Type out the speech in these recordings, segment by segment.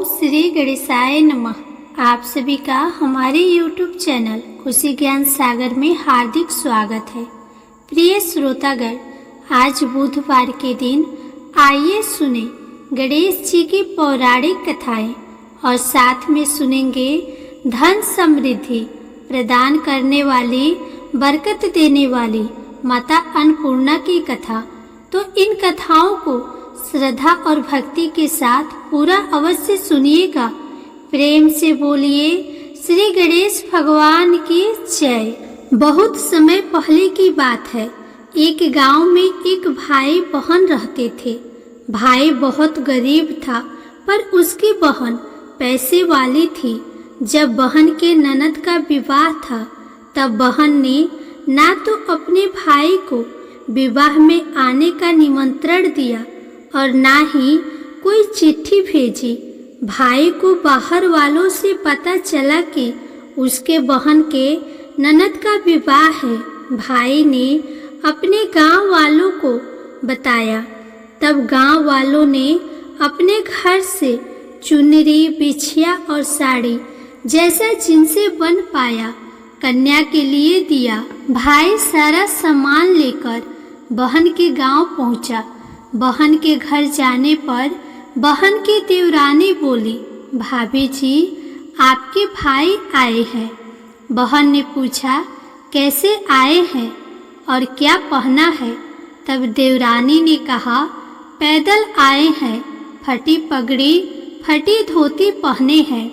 श्री गणेशाय नमः। आप सभी का हमारे YouTube चैनल खुशी ज्ञान सागर में हार्दिक स्वागत है। प्रिय श्रोतागण, आज बुधवार के दिन आइए सुने गणेश जी की पौराणिक कथाएं और साथ में सुनेंगे धन समृद्धि प्रदान करने वाली, बरकत देने वाली माता अन्नपूर्णा की कथा। तो इन कथाओं को श्रद्धा और भक्ति के साथ पूरा अवश्य सुनिएगा। प्रेम से बोलिए श्री गणेश भगवान की जय। बहुत समय पहले की बात है। एक गांव में एक भाई बहन रहते थे। भाई बहुत गरीब था, पर उसकी बहन पैसे वाली थी। जब बहन के ननद का विवाह था, तब बहन ने ना तो अपने भाई को विवाह में आने का निमंत्रण दिया और ना ही कोई चिट्ठी भेजी। भाई को बाहर वालों से पता चला कि उसके बहन के ननद का विवाह है। भाई ने अपने गांव वालों को बताया। तब गांव वालों ने अपने घर से चुनरी, बिछिया और साड़ी जैसा जिनसे बन पाया कन्या के लिए दिया। भाई सारा सामान लेकर बहन के गांव पहुंचा। बहन के घर जाने पर बहन की देवरानी बोली, भाभी जी, आपके भाई आए हैं। बहन ने पूछा, कैसे आए हैं और क्या पहना है? तब देवरानी ने कहा, पैदल आए हैं, फटी पगड़ी, फटी धोती पहने हैं।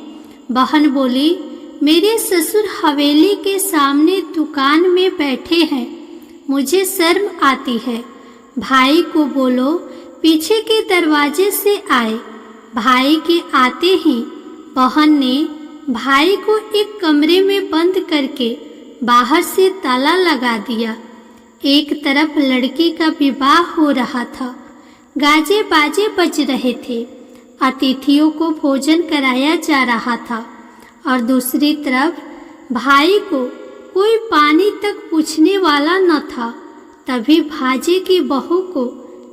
बहन बोली, मेरे ससुर हवेली के सामने दुकान में बैठे हैं, मुझे शर्म आती है। भाई को बोलो पीछे के दरवाजे से आए। भाई के आते ही बहन ने भाई को एक कमरे में बंद करके बाहर से ताला लगा दिया। एक तरफ लड़की का विवाह हो रहा था, गाजे बाजे बज रहे थे, अतिथियों को भोजन कराया जा रहा था और दूसरी तरफ भाई को कोई पानी तक पूछने वाला न था। तभी भाजे की बहू को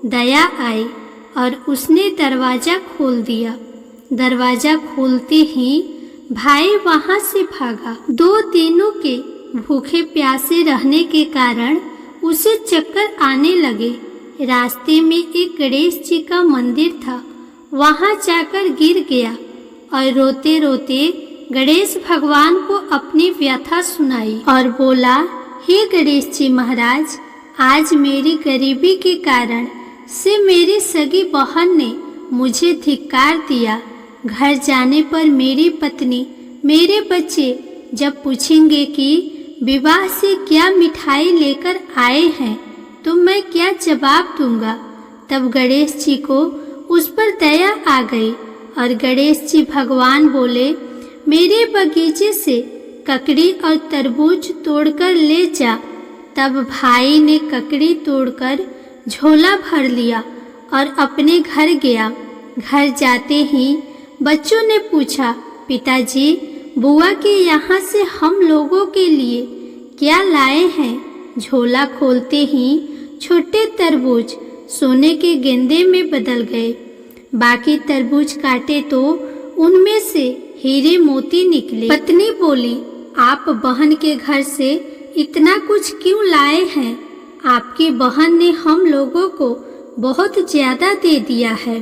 दया आई और उसने दरवाज़ा खोल दिया। दरवाज़ा खोलते ही भाई वहाँ से भागा। 2 दिनों के भूखे प्यासे रहने के कारण उसे चक्कर आने लगे। रास्ते में एक गणेश जी का मंदिर था, वहाँ जाकर गिर गया और रोते रोते गणेश भगवान को अपनी व्यथा सुनाई और बोला, हे गणेश जी महाराज, आज मेरी गरीबी के कारण से मेरी सगी बहन ने मुझे धिक्कार दिया। घर जाने पर मेरी पत्नी, मेरे बच्चे जब पूछेंगे कि विवाह से क्या मिठाई लेकर आए हैं, तो मैं क्या जवाब दूंगा? तब गणेश जी को उस पर दया आ गई और गणेश जी भगवान बोले, मेरे बगीचे से ककड़ी और तरबूज तोड़कर ले जा। तब भाई ने ककड़ी तोड़कर झोला भर लिया और अपने घर गया। घर जाते ही बच्चों ने पूछा, पिताजी, बुआ के यहाँ से हम लोगों के लिए क्या लाए हैं? झोला खोलते ही छोटे तरबूज सोने के गेंदे में बदल गए। बाकी तरबूज काटे तो उनमें से हीरे मोती निकले। पत्नी बोली, आप बहन के घर से इतना कुछ क्यों लाए हैं? आपकी बहन ने हम लोगों को बहुत ज्यादा दे दिया है।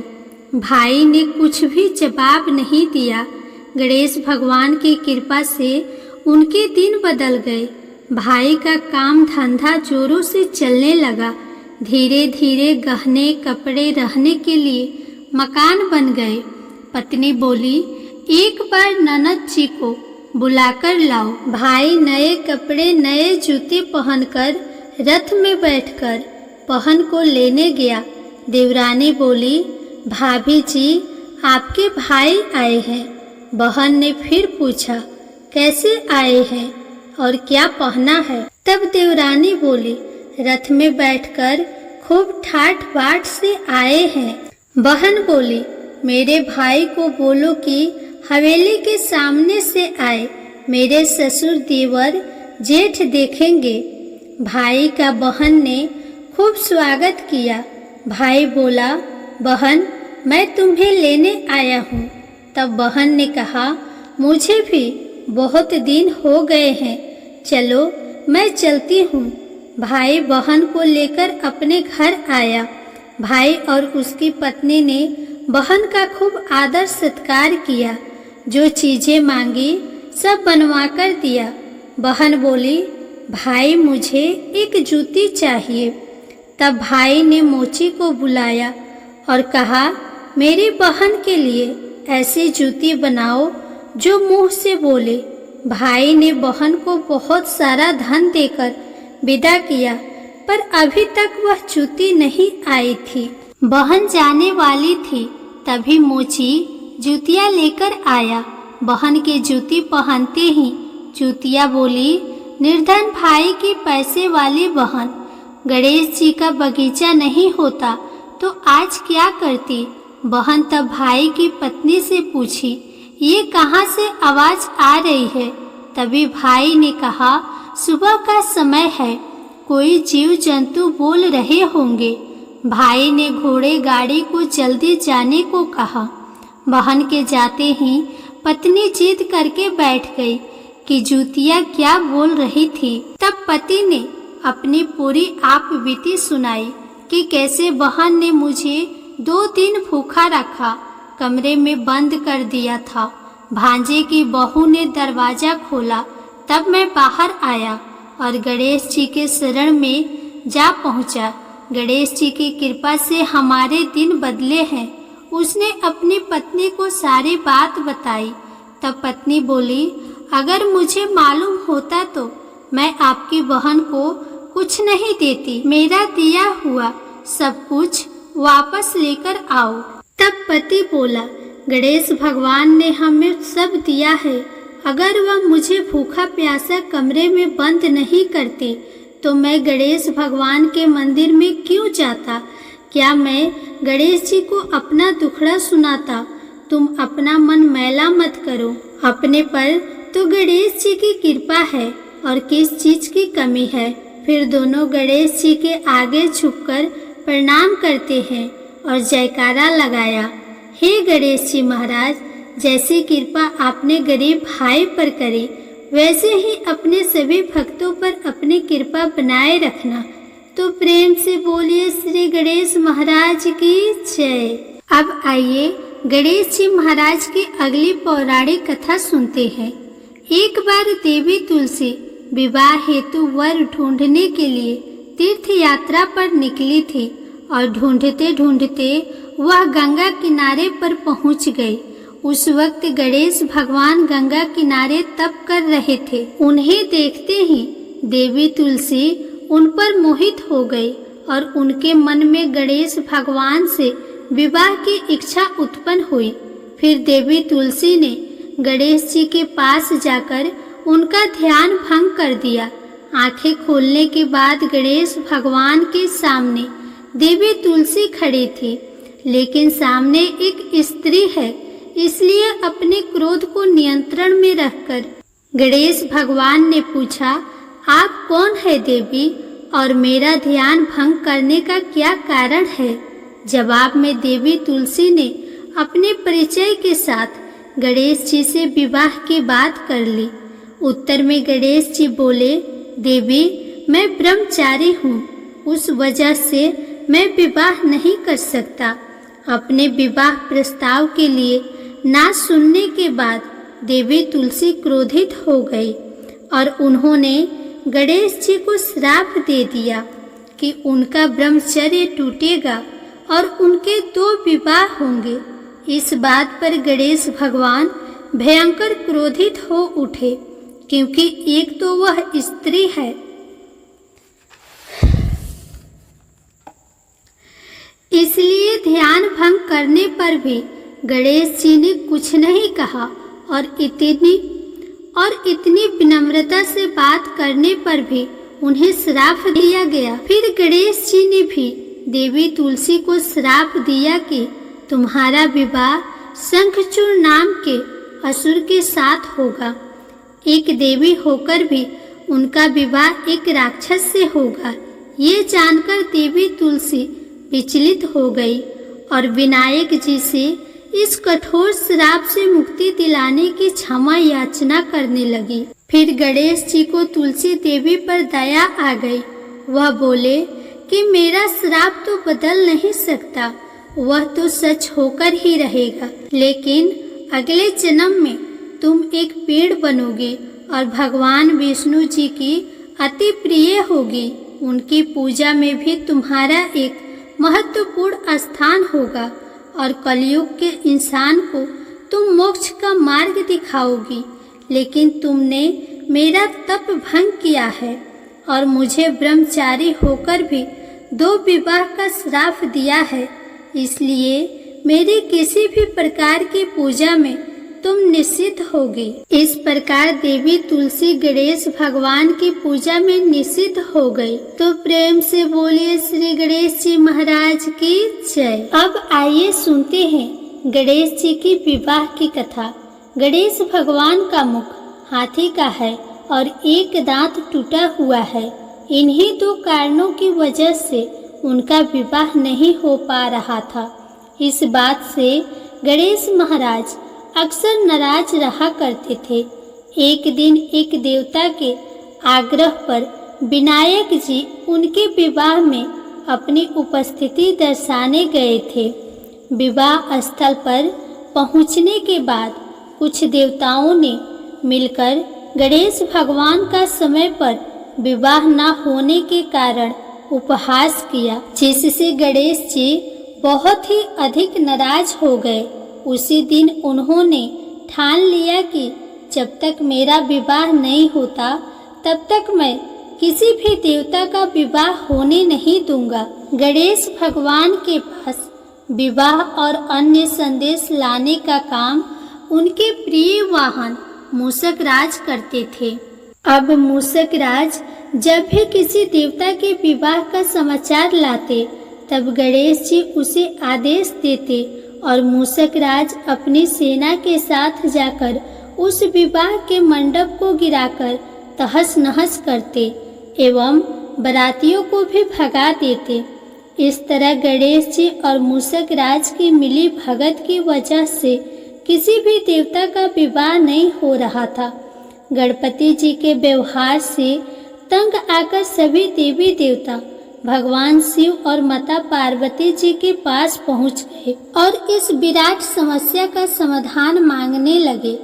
भाई ने कुछ भी जवाब नहीं दिया। गणेश भगवान की कृपा से उनके दिन बदल गए। भाई का काम धंधा जोरों से चलने लगा। धीरे धीरे गहने, कपड़े, रहने के लिए मकान बन गए। पत्नी बोली, एक बार ननद जी को बुलाकर लाओ। भाई नए कपड़े, नए जूते पहनकर रथ में बैठकर बहन को लेने गया। देवरानी बोली, भाभी जी, आपके भाई आए हैं। बहन ने फिर पूछा, कैसे आए हैं और क्या पहना है? तब देवरानी बोली, रथ में बैठकर खूब ठाठ बाट से आए हैं। बहन बोली, मेरे भाई को बोलो कि हवेली के सामने से आए, मेरे ससुर देवर जेठ देखेंगे। भाई का बहन ने खूब स्वागत किया। भाई बोला, बहन, मैं तुम्हें लेने आया हूँ। तब बहन ने कहा, मुझे भी बहुत दिन हो गए हैं, चलो मैं चलती हूँ। भाई बहन को लेकर अपने घर आया। भाई और उसकी पत्नी ने बहन का खूब आदर सत्कार किया। जो चीजें मांगी सब बनवा कर दिया। बहन बोली, भाई मुझे एक जूती चाहिए। तब भाई ने मोची को बुलाया और कहा, मेरी बहन के लिए ऐसी जूती बनाओ जो मुंह से बोले। भाई ने बहन को बहुत सारा धन देकर विदा किया, पर अभी तक वह जूती नहीं आई थी। बहन जाने वाली थी, तभी मोची जूतियाँ लेकर आया। बहन की जूती पहनते ही जूतियाँ बोली, निर्धन भाई की पैसे वाली बहन, गणेश जी का बगीचा नहीं होता तो आज क्या करती। बहन तब भाई की पत्नी से पूछी, ये कहाँ से आवाज आ रही है। तभी भाई ने कहा, सुबह का समय है, कोई जीव जंतु बोल रहे होंगे। भाई ने घोड़े गाड़ी को जल्दी जाने को कहा। बहन के जाते ही पत्नी जिद करके बैठ गई कि जूतियाँ क्या बोल रही थी। तब पति ने अपनी पूरी आप बीती सुनाई कि कैसे बहन ने मुझे 2 दिन भूखा रखा, कमरे में बंद कर दिया था। भांजे की बहू ने दरवाजा खोला, तब मैं बाहर आया और गणेश जी के शरण में जा पहुंचा। गणेश जी की कृपा से हमारे दिन बदले हैं। उसने अपनी पत्नी को सारी बात बताई। तब पत्नी बोली, अगर मुझे मालूम होता तो मैं आपकी बहन को कुछ नहीं देती। मेरा दिया हुआ सब कुछ वापस लेकर आओ। तब पति बोला, गणेश भगवान ने हमें सब दिया है। अगर वह मुझे भूखा प्यासा कमरे में बंद नहीं करते तो मैं गणेश भगवान के मंदिर में क्यों जाता। क्या मैं गणेश जी को अपना दुखड़ा सुनाता। तुम अपना मन मैला मत करो। अपने पर तो गणेश जी की कृपा है और किस चीज की कमी है। फिर दोनों गणेश जी के आगे झुककर प्रणाम करते हैं और जयकारा लगाया। हे गणेश जी महाराज, जैसी कृपा आपने गरीब भाई पर करी, वैसे ही अपने सभी भक्तों पर अपनी कृपा बनाए रखना। तो प्रेम से बोलिए श्री गणेश महाराज की जय। अब आइए गणेश जी महाराज की अगली पौराणिक कथा सुनते हैं। एक बार देवी तुलसी विवाह हेतु वर ढूंढने के लिए तीर्थ यात्रा पर निकली थी और ढूंढते ढूंढते वह गंगा किनारे पर पहुंच गई। उस वक्त गणेश भगवान गंगा किनारे तप कर रहे थे। उन्हें देखते ही देवी तुलसी उन पर मोहित हो गई और उनके मन में गणेश भगवान से विवाह की इच्छा उत्पन्न हुई। फिर देवी तुलसी ने गणेश जी के पास जाकर उनका ध्यान भंग कर दिया। आंखें खोलने के बाद गणेश भगवान के सामने देवी तुलसी खड़ी थी, लेकिन सामने एक स्त्री है, इसलिए अपने क्रोध को नियंत्रण में रखकर गणेश भगवान ने पूछा, आप कौन है देवी और मेरा ध्यान भंग करने का क्या कारण है। जवाब में देवी तुलसी ने अपने परिचय के साथ गणेश जी से विवाह की बात कर ली। उत्तर में गणेश जी बोले, देवी मैं ब्रह्मचारी हूँ, उस वजह से मैं विवाह नहीं कर सकता। अपने विवाह प्रस्ताव के लिए ना सुनने के बाद देवी तुलसी क्रोधित हो गई और उन्होंने गणेश जी को श्राप दे दिया कि उनका ब्रह्मचर्य टूटेगा और उनके 2 विवाह होंगे। इस बात पर गणेश भगवान भयंकर क्रोधित हो उठे, क्योंकि एक तो वह स्त्री है, इसलिए ध्यान भंग करने पर भी गणेश जी ने कुछ नहीं कहा और इतनी विनम्रता से बात करने पर भी उन्हें श्राप दिया गया। फिर गणेश जी ने भी देवी तुलसी को श्राप दिया कि तुम्हारा विवाह शंखचूड़ नाम के असुर के साथ होगा। एक देवी होकर भी उनका विवाह एक राक्षस से होगा। ये जानकर देवी तुलसी विचलित हो गई और विनायक जी से इस कठोर श्राप से मुक्ति दिलाने की क्षमा याचना करने लगी। फिर गणेश जी को तुलसी देवी पर दया आ गई। वह बोले कि मेरा श्राप तो बदल नहीं सकता, वह तो सच होकर ही रहेगा, लेकिन अगले जन्म में तुम एक पेड़ बनोगे और भगवान विष्णु जी की अति प्रिय होगी। उनकी पूजा में भी तुम्हारा एक महत्वपूर्ण स्थान होगा और कलयुग के इंसान को तुम मोक्ष का मार्ग दिखाओगी। लेकिन तुमने मेरा तप भंग किया है और मुझे ब्रह्मचारी होकर भी 2 विवाह का श्राप दिया है, इसलिए मेरी किसी भी प्रकार की पूजा में तुम निषिद्ध होगी। इस प्रकार देवी तुलसी गणेश भगवान की पूजा में निषिद्ध हो गई। तो प्रेम से बोलिए श्री गणेश जी महाराज की जय। अब आइए सुनते हैं गणेश जी की विवाह की कथा। गणेश भगवान का मुख हाथी का है और एक दांत टूटा हुआ है। इन्हीं 2 कारणों की वजह से उनका विवाह नहीं हो पा रहा था। इस बात से गणेश महाराज अक्सर नाराज रहा करते थे। एक दिन एक देवता के आग्रह पर विनायक जी उनके विवाह में अपनी उपस्थिति दर्शाने गए थे। विवाह स्थल पर पहुंचने के बाद कुछ देवताओं ने मिलकर गणेश भगवान का समय पर विवाह न होने के कारण उपहास किया, जिससे गणेश जी बहुत ही अधिक नाराज हो गए। उसी दिन उन्होंने ठान लिया कि जब तक मेरा विवाह नहीं होता तब तक मैं किसी भी देवता का विवाह होने नहीं दूंगा। गणेश भगवान के पास विवाह और अन्य संदेश लाने का काम उनके प्रिय वाहन मूषक राज करते थे। अब मूषक राज जब भी किसी देवता के विवाह का समाचार लाते तब गणेश जी उसे आदेश देते और मूषक राज अपनी सेना के साथ जाकर उस विवाह के मंडप को गिराकर तहस नहस करते एवं बारातियों को भी भगा देते। इस तरह गणेश जी और मूषक राज की मिली भगत की वजह से किसी भी देवता का विवाह नहीं हो रहा था। गणपति जी के व्यवहार से तंग आकर सभी देवी देवता भगवान शिव और माता पार्वती जी के पास पहुंच गए और इस विराट समस्या का समाधान मांगने लगे।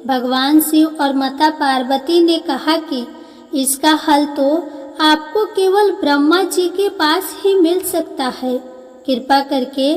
भगवान शिव और माता पार्वती ने कहा कि इसका हल तो आपको केवल ब्रह्मा जी के पास ही मिल सकता है। कृपा करके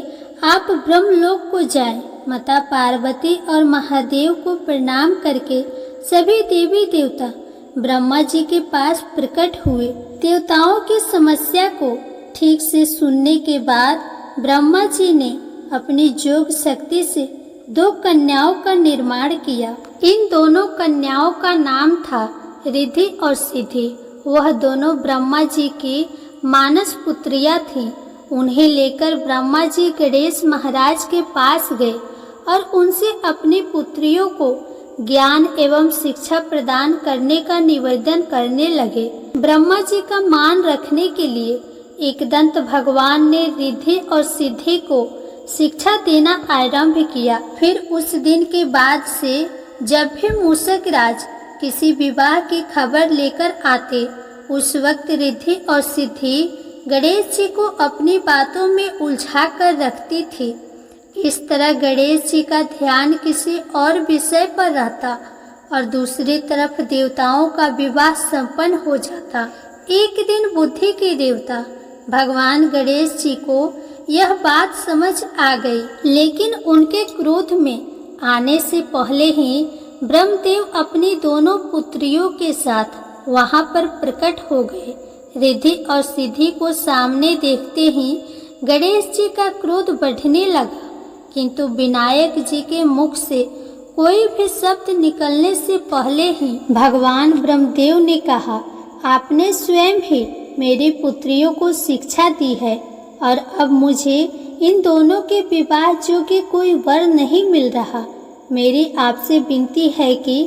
आप ब्रह्मलोक को जाएं। माता पार्वती और महादेव को प्रणाम करके सभी देवी देवता ब्रह्मा जी के पास प्रकट हुए। देवताओं की समस्या को ठीक से सुनने के बाद ब्रह्मा जी ने अपनी योग शक्ति से 2 कन्याओं का निर्माण किया। इन दोनों कन्याओं का नाम था रिद्धि और सिद्धि। वह दोनों ब्रह्मा जी की मानस पुत्रियां थीं। उन्हें लेकर ब्रह्मा जी गणेश महाराज के पास गए और उनसे अपनी पुत्रियों को ज्ञान एवं शिक्षा प्रदान करने का निवेदन करने लगे। ब्रह्मा जी का मान रखने के लिए एकदंत भगवान ने रिद्धि और सिद्धि को शिक्षा देना आरंभ किया। फिर उस दिन के बाद से जब भी मूषक राज किसी विवाह की खबर लेकर आते, उस वक्त रिद्धि और सिद्धि गणेश जी को अपनी बातों में उलझा कर रखती थी। इस तरह गणेश जी का ध्यान किसी और विषय पर रहता और दूसरी तरफ देवताओं का विवाह संपन्न हो जाता। एक दिन बुद्धि के देवता भगवान गणेश जी को यह बात समझ आ गई, लेकिन उनके क्रोध में आने से पहले ही ब्रह्मदेव अपनी दोनों पुत्रियों के साथ वहां पर प्रकट हो गए। रिद्धि और सिद्धि को सामने देखते ही गणेश जी का क्रोध बढ़ने लगा, किंतु विनायक जी के मुख से कोई भी शब्द निकलने से पहले ही भगवान ब्रह्मदेव ने कहा, आपने स्वयं ही मेरी पुत्रियों को शिक्षा दी है और अब मुझे इन दोनों के विवाह योग्य कोई वर नहीं मिल रहा। मेरी आपसे विनती है कि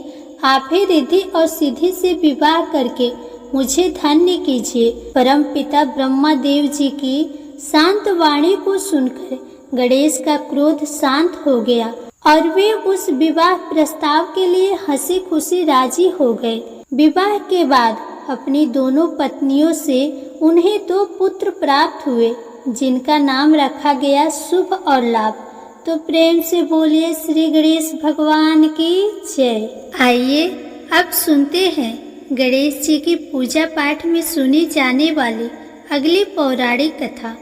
आप ही रिद्धि और सिद्धि से विवाह करके मुझे धन्य कीजिए। परम पिता ब्रह्मा देव जी की शांत वाणी को सुनकर गणेश का क्रोध शांत हो गया और वे उस विवाह प्रस्ताव के लिए हंसी खुशी राजी हो गए। विवाह के बाद अपनी दोनों पत्नियों से उन्हें 2 पुत्र प्राप्त हुए, जिनका नाम रखा गया शुभ और लाभ। तो प्रेम से बोलिए श्री गणेश भगवान की जय। आइए अब सुनते हैं गणेश जी की पूजा पाठ में सुनी जाने वाली अगली पौराणिक कथा।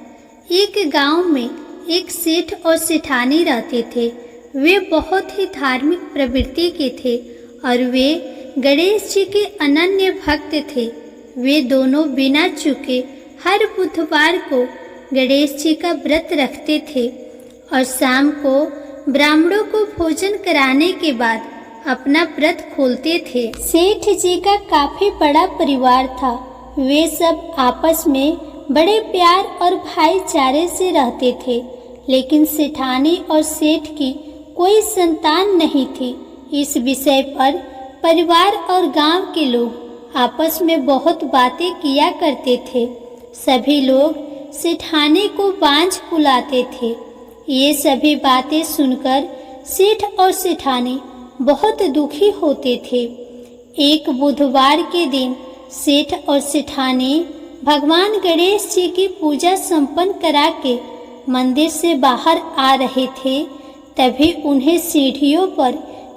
एक गांव में एक सेठ और सेठानी रहते थे। वे बहुत ही धार्मिक प्रवृत्ति के थे और वे गणेश जी के अनन्य भक्त थे। वे दोनों बिना चूके हर बुधवार को गणेश जी का व्रत रखते थे और शाम को ब्राह्मणों को भोजन कराने के बाद अपना व्रत खोलते थे। सेठ जी का काफी बड़ा परिवार था। वे सब आपस में बड़े प्यार और भाईचारे से रहते थे, लेकिन सेठानी और सेठ की कोई संतान नहीं थी। इस विषय पर परिवार और गांव के लोग आपस में बहुत बातें किया करते थे। सभी लोग सेठानी को बांझ बुलाते थे। ये सभी बातें सुनकर सेठ और सेठानी बहुत दुखी होते थे। एक बुधवार के दिन सेठ और सेठानी भगवान गणेश जी की पूजा संपन्न करा के मंदिर से बाहर आ रहे थे। तभी उन्हें सीढ़ियों पर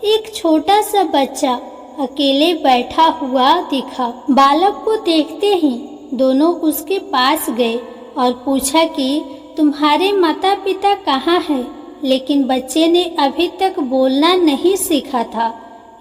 एक छोटा सा बच्चा अकेले बैठा हुआ दिखा। बालक को देखते ही दोनों उसके पास गए और पूछा कि तुम्हारे माता पिता कहाँ हैं? लेकिन बच्चे ने अभी तक बोलना नहीं सीखा था,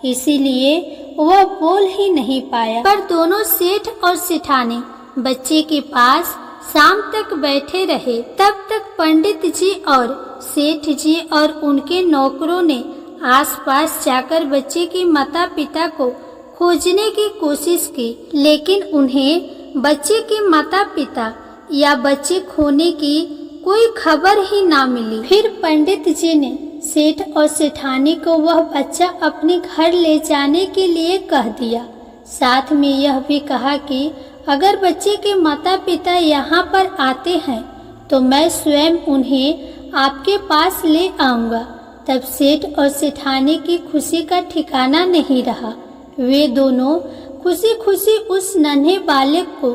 इसीलिए वह बोल ही नहीं पाया। पर दोनों सेठ और सेठानी बच्चे के पास शाम तक बैठे रहे। तब तक पंडित जी और सेठ जी और उनके नौकरों ने आसपास जाकर बच्चे के माता पिता को खोजने की कोशिश की, लेकिन उन्हें बच्चे के माता पिता या बच्चे खोने की कोई खबर ही ना मिली। फिर पंडित जी ने सेठ और सेठानी को वह बच्चा अपने घर ले जाने के लिए कह दिया। साथ में यह भी कहा कि अगर बच्चे के माता पिता यहाँ पर आते हैं तो मैं स्वयं उन्हें आपके पास ले आऊँगा। तब सेठ और सेठानी की खुशी का ठिकाना नहीं रहा। वे दोनों खुशी खुशी उस नन्हे बालक को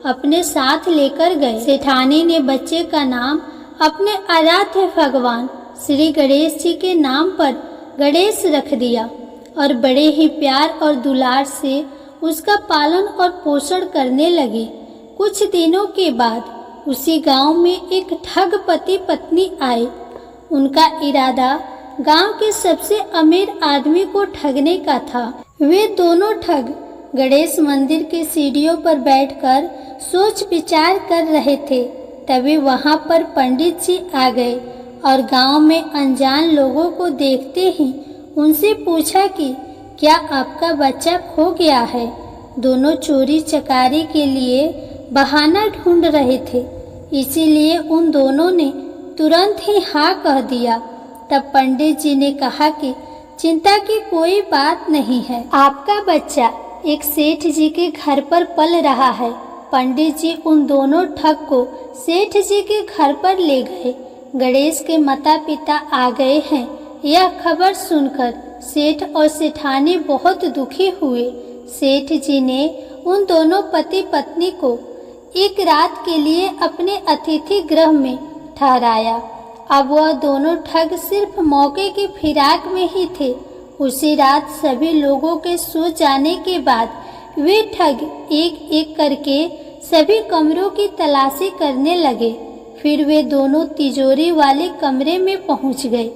अपने साथ लेकर गए। सेठानी ने बच्चे का नाम अपने आराध्य भगवान श्री गणेश जी के नाम पर गणेश रख दिया और बड़े ही प्यार और दुलार से उसका पालन और पोषण करने लगे। कुछ दिनों के बाद उसी गांव में एक ठग पति पत्नी आए। उनका इरादा गांव के सबसे अमीर आदमी को ठगने का था। वे दोनों ठग गणेश मंदिर के सीढ़ियों पर बैठकर सोच विचार कर रहे थे। तभी वहां पर पंडित जी आ गए और गांव में अनजान लोगों को देखते ही उनसे पूछा कि क्या आपका बच्चा खो गया है? दोनों चोरी चकारी के लिए बहाना ढूंढ रहे थे, इसीलिए उन दोनों ने तुरंत ही हाँ कह दिया। तब पंडित जी ने कहा कि चिंता की कोई बात नहीं है, आपका बच्चा एक सेठ जी के घर पर पल रहा है। पंडित जी उन दोनों ठग को सेठ जी के घर पर ले गए। गणेश के माता पिता आ गए हैं, यह खबर सुनकर सेठ और सेठानी बहुत दुखी हुए। सेठ जी ने उन दोनों पति पत्नी को एक रात के लिए अपने अतिथि गृह में ठहराया। अब वह दोनों ठग सिर्फ मौके की फिराक में ही थे। उसी रात सभी लोगों के सो जाने के बाद वे ठग एक एक करके सभी कमरों की तलाशी करने लगे। फिर वे दोनों तिजोरी वाले कमरे में पहुंच गए।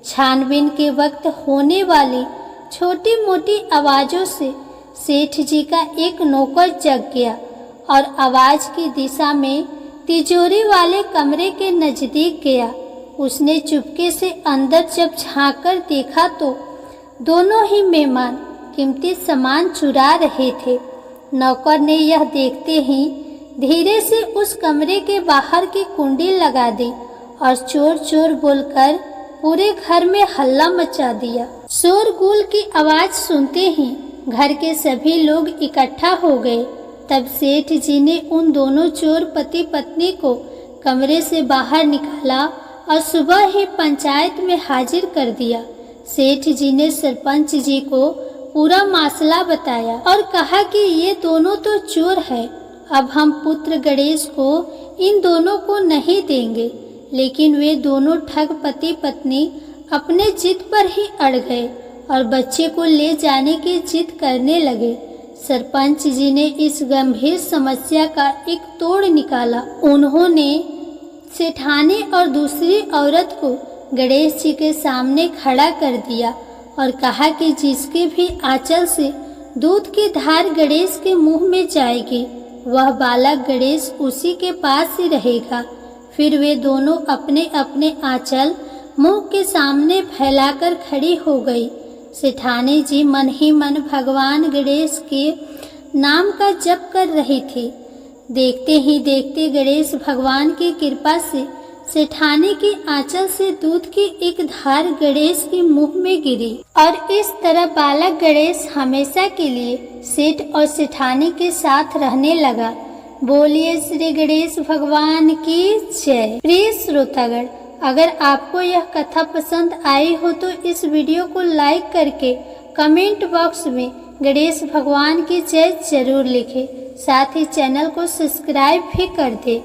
छानबीन के वक्त होने वाली छोटी मोटी आवाज़ों से सेठ जी का एक नौकर जग गया और आवाज़ की दिशा में तिजोरी वाले कमरे के नज़दीक गया। उसने चुपके से अंदर जब झांककर देखा तो दोनों ही मेहमान कीमती सामान चुरा रहे थे। नौकर ने यह देखते ही धीरे से उस कमरे के बाहर की कुंडी लगा दी और चोर चोर बोलकर पूरे घर में हल्ला मचा दिया। शोरगुल की आवाज़ सुनते ही घर के सभी लोग इकट्ठा हो गए। तब सेठ जी ने उन दोनों चोर पति पत्नी को कमरे से बाहर निकाला और सुबह ही पंचायत में हाजिर कर दिया। सेठ जी ने सरपंच जी को पूरा मामला बताया और कहा कि ये दोनों तो चोर है, अब हम पुत्र गणेश को इन दोनों को नहीं देंगे। लेकिन वे दोनों ठग पति पत्नी अपने जिद पर ही अड़ गए और बच्चे को ले जाने की जिद करने लगे। सरपंच जी ने इस गंभीर समस्या का एक तोड़ निकाला। उन्होंने सेठानी और दूसरी औरत को गणेश जी के सामने खड़ा कर दिया और कहा कि जिसके भी आंचल से दूध की धार गणेश के मुंह में जाएगी, वह बालक गणेश उसी के पास ही रहेगा। फिर वे दोनों अपने अपने आंचल मुंह के सामने फैलाकर खड़ी हो गई। सेठानी जी मन ही मन भगवान गणेश के नाम का जप कर रही थी। देखते ही देखते गणेश भगवान की कृपा से सेठानी की आंचल से दूध की एक धार गणेश के मुंह में गिरी और इस तरह बालक गणेश हमेशा के लिए सेठ और सेठानी के साथ रहने लगा। बोलिए श्री गणेश भगवान की जय। प्रिय श्रोतागण, अगर आपको यह कथा पसंद आई हो तो इस वीडियो को लाइक करके कमेंट बॉक्स में गणेश भगवान की जय जरूर लिखें। साथ ही चैनल को सब्सक्राइब भी कर दें।